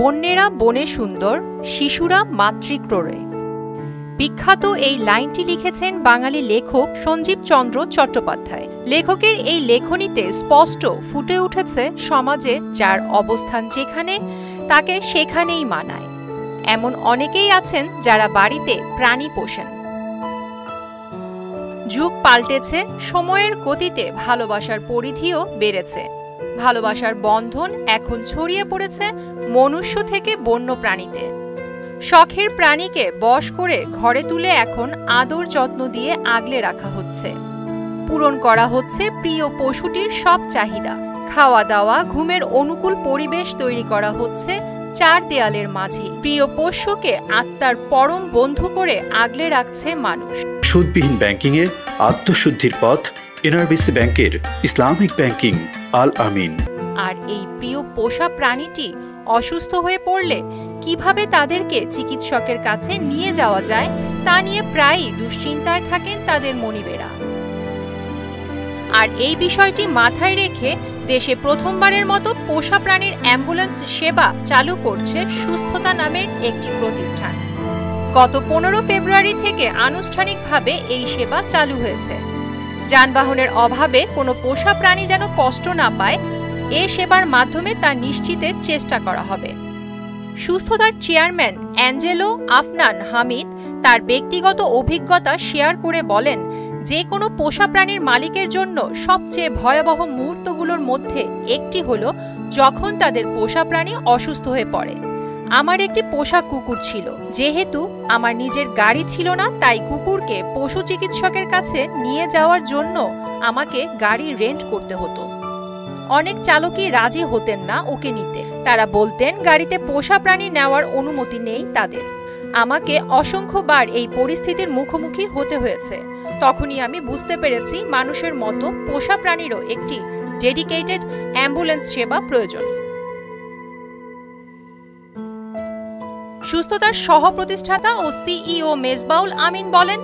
বন্যেরা বনে সুন্দর, শিশুরা মাতৃক্রোড়ে। বিখ্যাত এই লাইনটি লিখেছেন বাঙালি লেখক সঞ্জীব চন্দ্র চট্টোপাধ্যায়। লেখকের এই লেখনীতে স্পষ্ট ফুটে উঠেছে সমাজে যার অবস্থান যেখানে তাকে সেখানেই মানায়। এমন অনেকেই আছেন যারা বাড়িতে প্রাণী পোষেন। যুগ পাল্টেছে, সময়ের গতিতে ভালোবাসার পরিধিও বেড়েছে। ভালোবাসার বন্ধন এখন ছড়িয়ে পড়েছে মনুষ্য থেকে বন্য প্রাণীতে। শখের প্রাণীকে বশ করে ঘরে তুলে এখন আদর যত্ন দিয়ে আগলে রাখা হচ্ছে। পূরণ করা হচ্ছে প্রিয় পশুটির সব চাহিদা। খাওয়া দাওয়া, ঘুমের অনুকূল পরিবেশ তৈরি করা হচ্ছে চার দেয়ালের মাঝে। প্রিয় পোষ্যকে আত্মার পরম বন্ধু করে আগলে রাখছে মানুষ। সুদবিহীন ব্যাংকিং এর আত্মশুদ্ধির পথ এনআরবিসি ব্যাংকের ইসলামিক ব্যাংকিং আল আমিন। আর এই প্রিয় পোষা প্রাণীটি অসুস্থ হয়ে পড়লে কিভাবে তাদেরকে চিকিৎসকের কাছে নিয়ে যাওয়া যায় তা নিয়ে প্রায়ই দুশ্চিন্তায় থাকেন তাদের মনিবেরা। আর এই বিষয়টি মাথায় রেখে দেশে প্রথমবারের মতো পোষা প্রাণীর অ্যাম্বুলেন্স সেবা চালু করছে সুস্থতা নামের একটি প্রতিষ্ঠান। গত 15 ফেব্রুয়ারি থেকে আনুষ্ঠানিকভাবে এই সেবা চালু হয়েছে। যানবাহনের অভাবে কোনো পোষা প্রাণী যেন কষ্ট না পায়, এ সেবার মাধ্যমে তা নিশ্চিতের চেষ্টা করা হবে। সুস্থতার চেয়ারম্যান অ্যাঞ্জেলো আফনান হামিদ তার ব্যক্তিগত অভিজ্ঞতা শেয়ার করে বলেন, যে কোনো পোষা প্রাণীর মালিকের জন্য সবচেয়ে ভয়াবহ মুহূর্তগুলোর মধ্যে একটি হলো যখন তাদের পোষা প্রাণী অসুস্থ হয়ে পড়ে। আমার একটি পোষা কুকুর ছিল। যেহেতু আমার নিজের গাড়ি ছিল না, তাই কুকুরকে পশু চিকিৎসকের কাছে নিয়ে যাওয়ার জন্য আমাকে গাড়ি রেন্ট করতে হতো। অনেক চালকই রাজি হতেন না ওকে নিতে। তারা বলতেন গাড়িতে পোষা প্রাণী নেওয়ার অনুমতি নেই তাদের। আমাকে অসংখ্যবার এই পরিস্থিতির মুখোমুখি হতে হয়েছে। তখনই আমি বুঝতে পেরেছি মানুষের মতো পোষা প্রাণীরও একটি ডেডিকেটেড অ্যাম্বুলেন্স সেবা প্রয়োজন। সুস্থতার সহ প্রতিষ্ঠাতা ও সিইও মেজবাউল আমিন বলেন,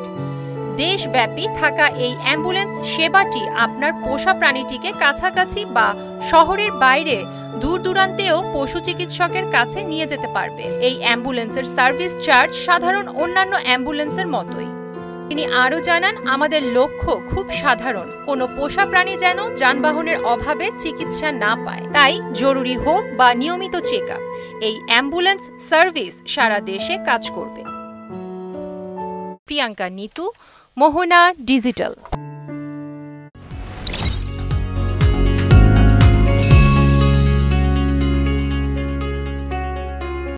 দেশব্যাপী থাকা এই অ্যাম্বুলেন্স সেবাটি আপনার পোষা প্রাণীটিকে কাছাকাছি বা শহরের বাইরে দূর দূরান্তেও পশু চিকিৎসকের কাছে নিয়ে যেতে পারবে। এই অ্যাম্বুলেন্সের সার্ভিস চার্জ সাধারণ অন্যান্য অ্যাম্বুলেন্সের মতোই। তিনি আরও জানান, আমাদের লক্ষ্য খুব সাধারণ, কোনো পোষা প্রাণী যেন যানবাহনের অভাবে চিকিৎসা না পায়। তাই জরুরি হোক বা নিয়মিত চেক আপ, এই অ্যাম্বুলেন্স সার্ভিস সারা দেশে কাজ করবে। প্রিয়াঙ্কা নিতু, মোহনা ডিজিটাল।